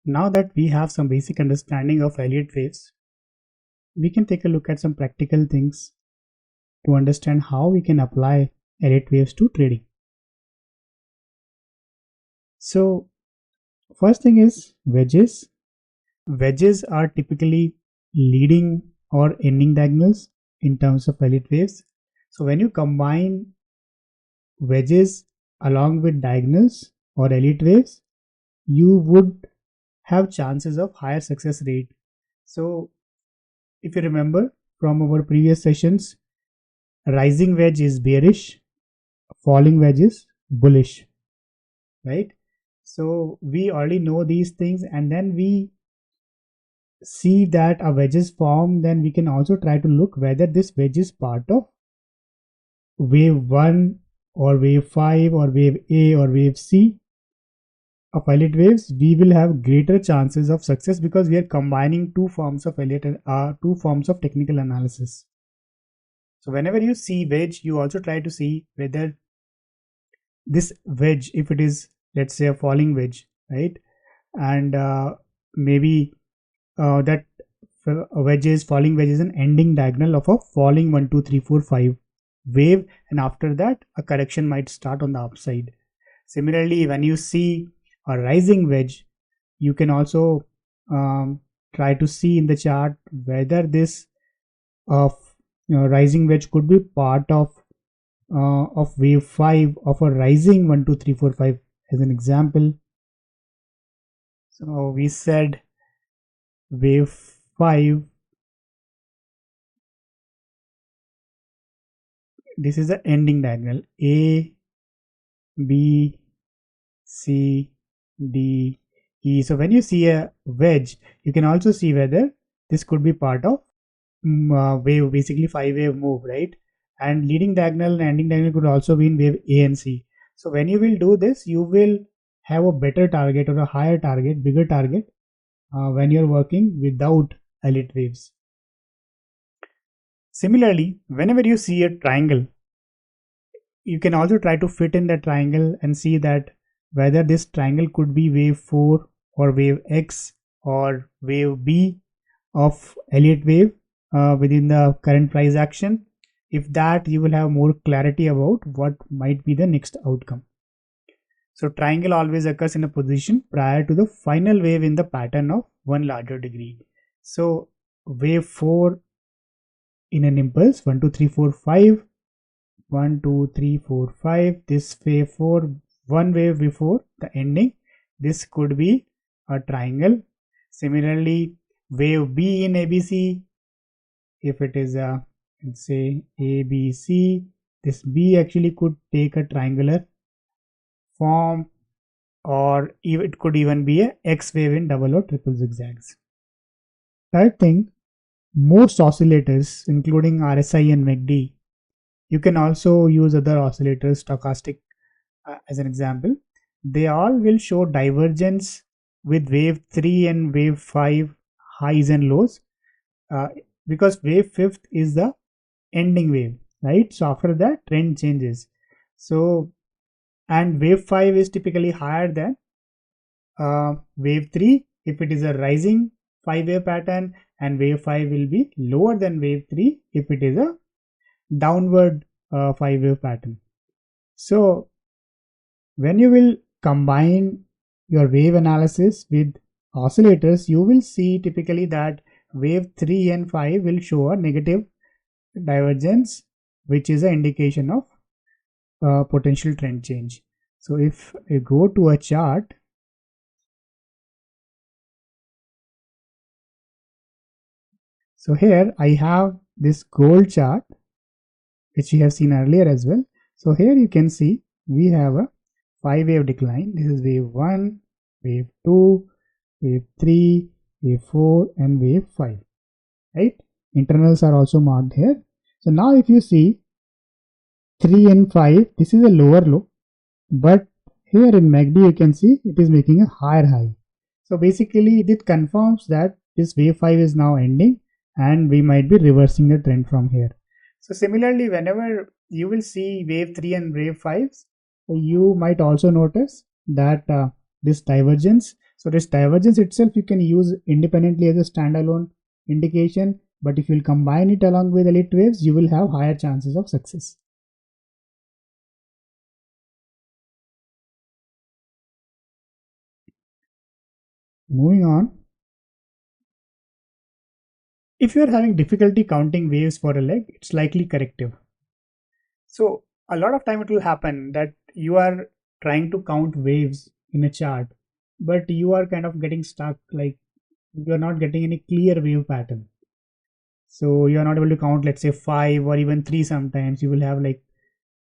Now that we have some basic understanding of Elliott waves, we can take a look at some practical things to understand how we can apply Elliott waves to trading. So first thing is wedges. Wedges are typically leading or ending diagonals in terms of Elliott waves. So when you combine wedges along with diagonals or Elliott waves, you would have chances of higher success rate. So if you remember from our previous sessions, rising wedge is bearish, falling wedge is bullish, right? So we already know these things, and then we see that a wedge is formed, then we can also try to look whether this wedge is part of wave 1 or wave 5 or wave A or wave C of Elliott waves. We will have greater chances of success because we are combining two forms of two forms of technical analysis. So whenever you see wedge, you also try to see whether this wedge, if it is, let's say, a falling wedge, right, and maybe that falling wedge is an ending diagonal of a falling 1 2 3 4 5 wave, and after that a correction might start on the upside. Similarly, when you see a rising wedge, you can also try to see in the chart whether this rising wedge could be part of wave 5 of a rising 1 2 3 4 5 as an example. So we said wave 5, this is the ending diagonal A, B, C, D, E. So when you see a wedge, you can also see whether this could be part of wave, basically 5-wave move, right? And leading diagonal and ending diagonal could also be in wave A and C. So when you will do this, you will have a better target or a higher target, bigger target when you're working without Elliott waves. Similarly, whenever you see a triangle, you can also try to fit in that triangle and see that whether this triangle could be wave 4 or wave X or wave B of Elliott wave within the current price action. If that, you will have more clarity about what might be the next outcome. So triangle always occurs in a position prior to the final wave in the pattern of one larger degree. So wave 4 in an impulse 1 2 3 4 5, 1 2 3 4 5, this wave 4, one wave before the ending, this could be a triangle. Similarly, wave B in ABC, if it is a, let's say, ABC, this B actually could take a triangular form, or it could even be a X wave in double or triple zigzags. Third thing, most oscillators including RSI and MACD, you can also use other oscillators, stochastic as an example, they all will show divergence with wave 3 and wave 5 highs and lows, because wave 5th is the ending wave, right? So after that trend changes. So, and wave 5 is typically higher than wave 3 if it is a rising 5-wave pattern, and wave 5 will be lower than wave 3 if it is a downward 5-wave pattern. So when you will combine your wave analysis with oscillators, you will see typically that wave 3 and 5 will show a negative divergence, which is an indication of potential trend change. So if I go to a chart, so here I have this gold chart which we have seen earlier as well. So here you can see we have a 5-wave decline. This is wave 1, wave 2, wave 3, wave 4 and wave 5, right? Internals are also marked here. So now if you see 3 and 5, this is a lower low, but here in MACD you can see it is making a higher high. So basically it confirms that this wave 5 is now ending and we might be reversing the trend from here. So similarly, whenever you will see wave 3 and wave 5s, you might also notice that this divergence So this divergence itself you can use independently as a standalone indication, but if you'll combine it along with Elliott waves, you will have higher chances of success. Moving on, if you are having difficulty counting waves for a leg, it's likely corrective. So a lot of time it will happen that you are trying to count waves in a chart, but you are kind of getting stuck, like you are not getting any clear wave pattern. So you are not able to count, let's say 5 or even 3. Sometimes you will have like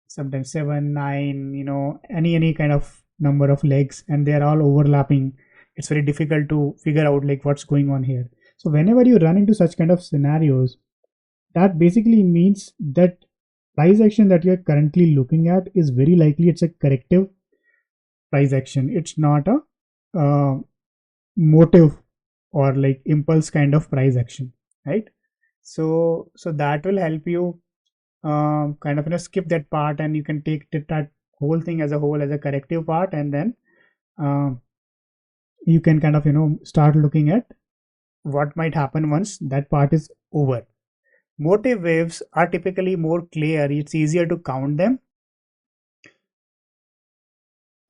sometimes 7, 9, any kind of number of legs, and they are all overlapping. It's very difficult to figure out like what's going on here. So whenever you run into such kind of scenarios, that basically means that price action that you're currently looking at is very likely it's a corrective price action. It's not a motive or like impulse kind of price action, right? So that will help you kind of skip that part, and you can take that whole thing as a whole as a corrective part, and then you can kind of start looking at what might happen once that part is over. Motive waves are typically more clear, it's easier to count them.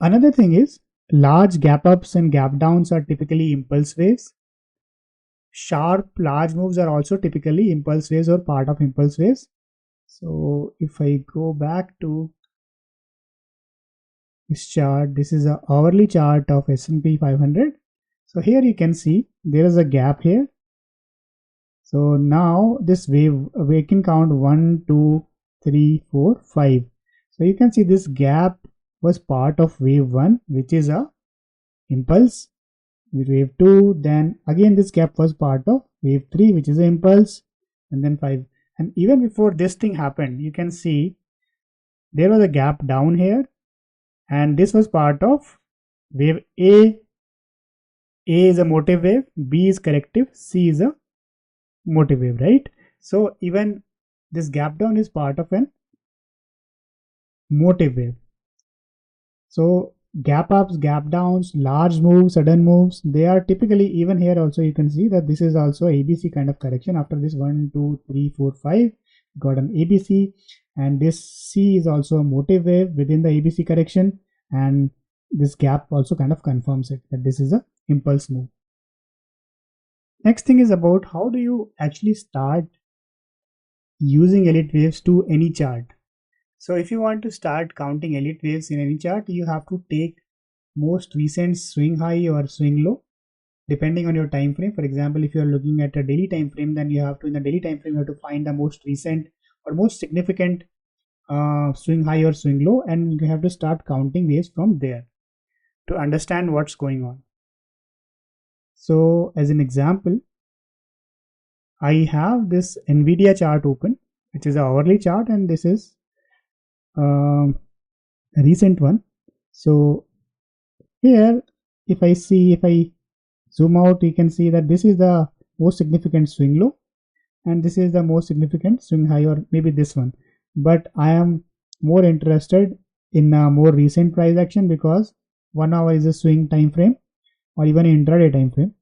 Another thing is large gap ups and gap downs are typically impulse waves. Sharp large moves are also typically impulse waves or part of impulse waves. So if I go back to this chart, this is a hourly chart of S&P 500. So here you can see there is a gap here. So now this wave, we can count 1, 2, 3, 4, 5. So you can see this gap was part of wave 1, which is a impulse. With wave 2, then again this gap was part of wave 3, which is an impulse, and then 5. And even before this thing happened, you can see there was a gap down here, and this was part of wave A. A is a motive wave, B is corrective, C is a motive wave, right? So even this gap down is part of an motive wave. So gap ups, gap downs, large moves, sudden moves, they are typically, even here also you can see that this is also ABC kind of correction. After this 1, 2, 3, 4, 5 got an ABC, and this C is also a motive wave within the ABC correction, and this gap also kind of confirms it that this is a impulse move. Next thing is about how do you actually start using Elliott waves to any chart. So if you want to start counting Elliott waves in any chart, you have to take most recent swing high or swing low depending on your time frame. For example, if you are looking at a daily time frame, then you have to, in the daily time frame, you have to find the most recent or most significant swing high or swing low, and you have to start counting waves from there to understand what's going on. So as an example, I have this Nvidia chart open, which is an hourly chart, and this is a recent one. So here, if I zoom out, you can see that this is the most significant swing low, and this is the most significant swing high, or maybe this one. But I am more interested in a more recent price action because 1 hour is a swing time frame or even an intraday time frame.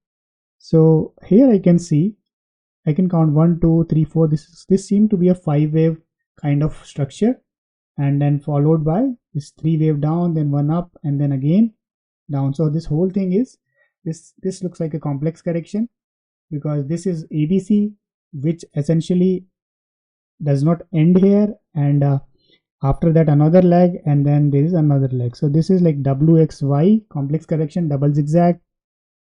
So here I can see, I can count 1, 2, 3, 4. This seemed to be a 5 wave kind of structure, and then followed by this 3 wave down, then 1 up, and then again down. So this whole thing is this looks like a complex correction because this is ABC, which essentially does not end here, and after that another leg, and then there is another leg. So this is like WXY complex correction, double zigzag,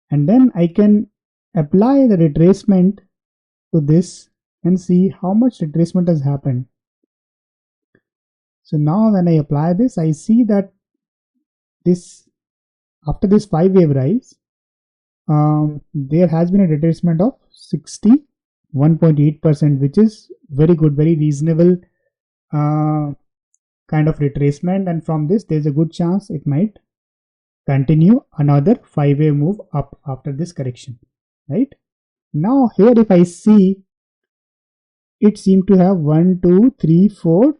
and then I can apply the retracement to this and see how much retracement has happened. So now when I apply this, I see that this, after this 5 wave rise, there has been a retracement of 61.8%, which is very good, very reasonable kind of retracement, and from this there's a good chance it might continue another 5 wave move up after this correction, right? Now here if I see, it seemed to have 1, 2, 3, 4,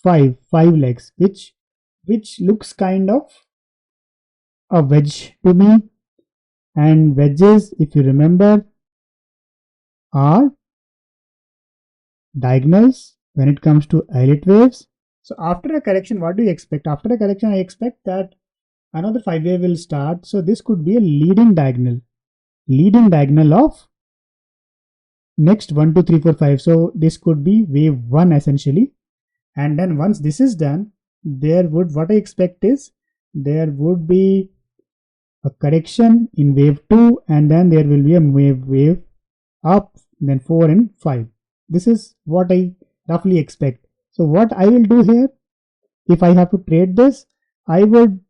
5 legs, which looks kind of a wedge to me, and wedges, if you remember, are diagonals when it comes to Elliott waves. So after a correction, what do you expect? After a correction, I expect that another 5-wave will start. So this could be a leading diagonal of next 1, 2, 3, 4, 5. So this could be wave 1 essentially. And then once this is done, what I expect is there would be a correction in wave 2, and then there will be a wave up, then 4 and 5. This is what I roughly expect. So what I will do here, if I have to trade this, I would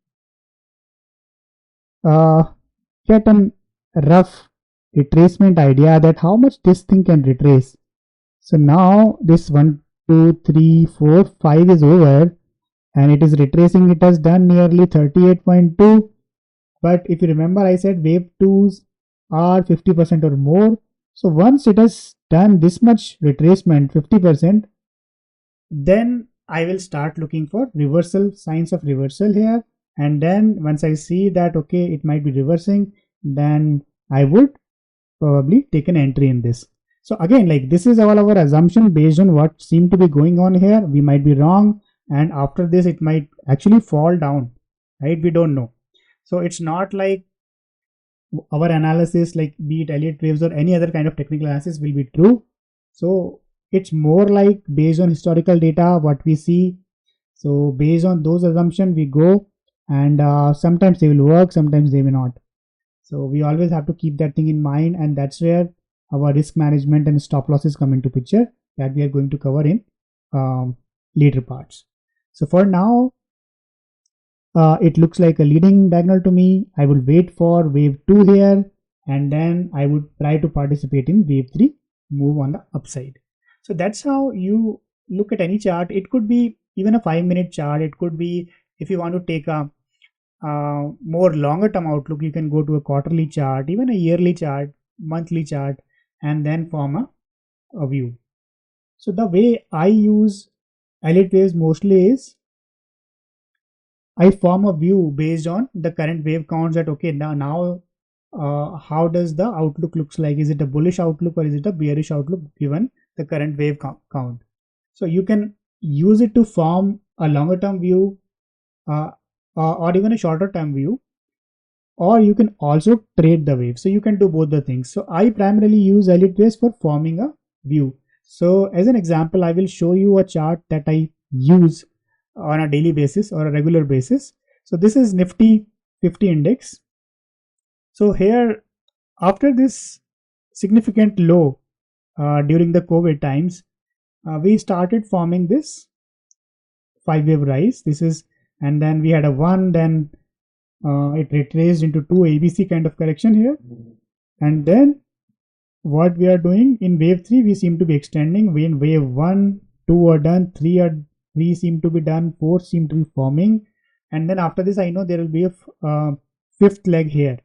get a rough retracement idea that how much this thing can retrace. So now this 1, 2, 3, 4, 5 is over, and it is retracing. It has done nearly 38.2. But if you remember, I said wave 2s are 50% or more. So once it has done this much retracement, 50%, then I will start looking for reversal, signs of reversal here. And then once I see that, okay, it might be reversing, then I would probably take an entry in this. So again, like this is all our assumption based on what seemed to be going on here. We might be wrong, and after this it might actually fall down, right? We don't know. So it's not like our analysis, like be it Elliott waves or any other kind of technical analysis, will be true. So it's more like based on historical data, what we see. So based on those assumptions we go, and sometimes they will work, sometimes they may not. So we always have to keep that thing in mind, and that's where our risk management and stop losses come into picture, that we are going to cover in later parts. So for now, it looks like a leading diagonal to me. I will wait for wave 2 here, and then I would try to participate in wave 3, move on the upside. So that's how you look at any chart. It could be even a 5-minute chart. It could be, if you want to take a more longer term outlook, you can go to a quarterly chart, even a yearly chart, monthly chart, and then form a view. So the way I use Elliott waves mostly is I form a view based on the current wave counts, that okay, now how does the outlook looks like? Is it a bullish outlook or is it a bearish outlook given the current wave count? So you can use it to form a longer term view or even a shorter term view, or you can also trade the wave. So you can do both the things. So I primarily use Elliott waves for forming a view. So as an example, I will show you a chart that I use on a daily basis or a regular basis. So this is Nifty 50 index. So here, after this significant low during the COVID times, we started forming this 5-wave rise. This is, and then we had a 1, then it retraced into 2 ABC kind of correction here. And then what we are doing in wave 3, we seem to be extending. When wave 1, 2 are done, 3 seem to be done, 4 seem to be forming, and then after this I know there will be a 5th leg here.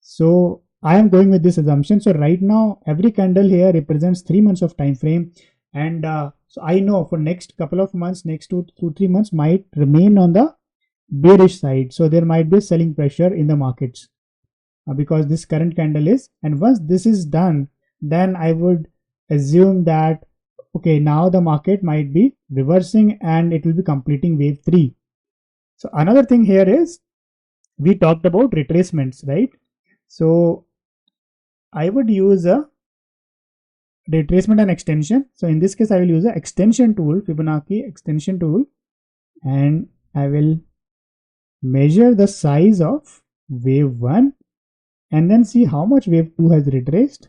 So I am going with this assumption. So right now every candle here represents 3 months of time frame, and so I know for next couple of months, next 2 to 3 months might remain on the bearish side. So there might be selling pressure in the markets because this current candle is, and once this is done, then I would assume that okay, now the market might be reversing and it will be completing wave 3. So another thing here is, we talked about retracements, right? So I would use a retracement and extension. So in this case, I will use an extension tool, Fibonacci extension tool, and I will measure the size of wave 1 and then see how much wave 2 has retraced.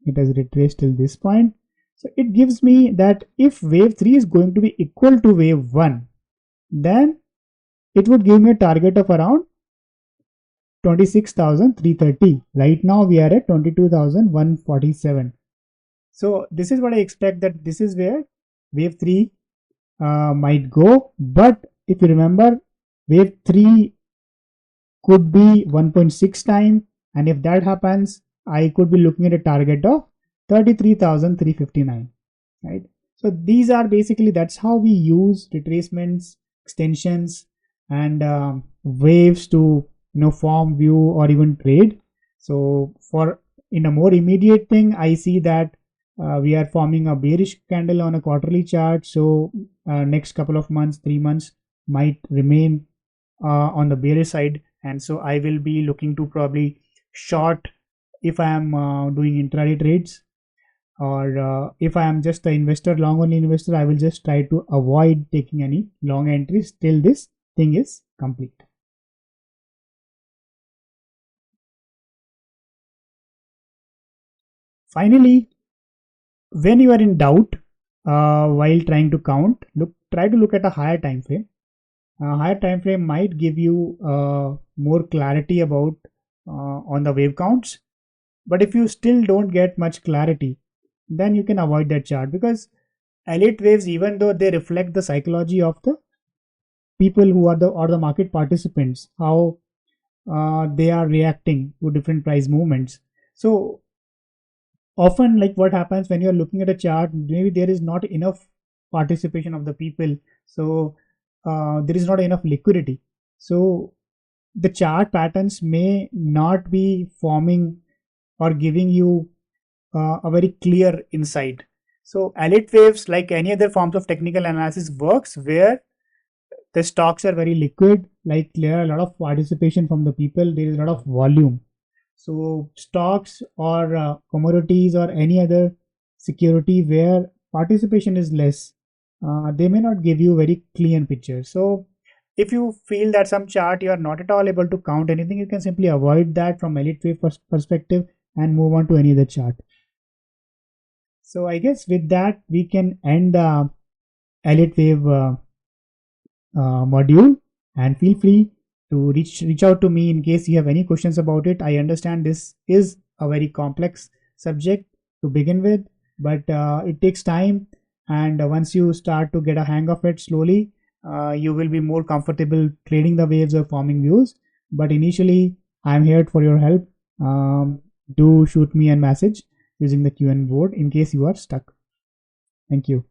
It has retraced till this point. So it gives me that if wave 3 is going to be equal to wave 1, then it would give me a target of around 26,330. Right now we are at 22,147. So this is what I expect, that this is where wave 3 might go. But if you remember, wave 3 could be 1.6 time, and if that happens, I could be looking at a target of 33,359, right? So these are basically, that's how we use retracements, extensions, and waves to form, view, or even trade. So for in a more immediate thing, I see that we are forming a bearish candle on a quarterly chart. So next couple of months, 3 months might remain on the bearish side, and so I will be looking to probably short if I am doing intraday trades, or if I am just an investor, long only investor, I will just try to avoid taking any long entries till this thing is complete. Finally, when you are in doubt while trying to count, try to look at a higher time frame. A higher time frame might give you more clarity about on the wave counts. But if you still don't get much clarity, then you can avoid that chart, because Elliott waves, even though they reflect the psychology of the people who are the market participants, how they are reacting to different price movements. So often, like, what happens when you're looking at a chart, maybe there is not enough participation of the people, so there is not enough liquidity, so the chart patterns may not be forming or giving you a very clear insight. So Elliott waves, like any other forms of technical analysis, works where the stocks are very liquid, like there are a lot of participation from the people, there is a lot of volume. So stocks or commodities or any other security where participation is less, they may not give you very clean picture. So if you feel that some chart you are not at all able to count anything, you can simply avoid that from Elliott wave perspective and move on to any other chart. So I guess with that we can end the Elliott wave module, and feel free to reach out to me in case you have any questions about it. I understand this is a very complex subject to begin with, but it takes time, and once you start to get a hang of it slowly, you will be more comfortable trading the waves or forming views. But initially, I'm here for your help. Do shoot me a message using the Q&A board in case you are stuck. Thank you.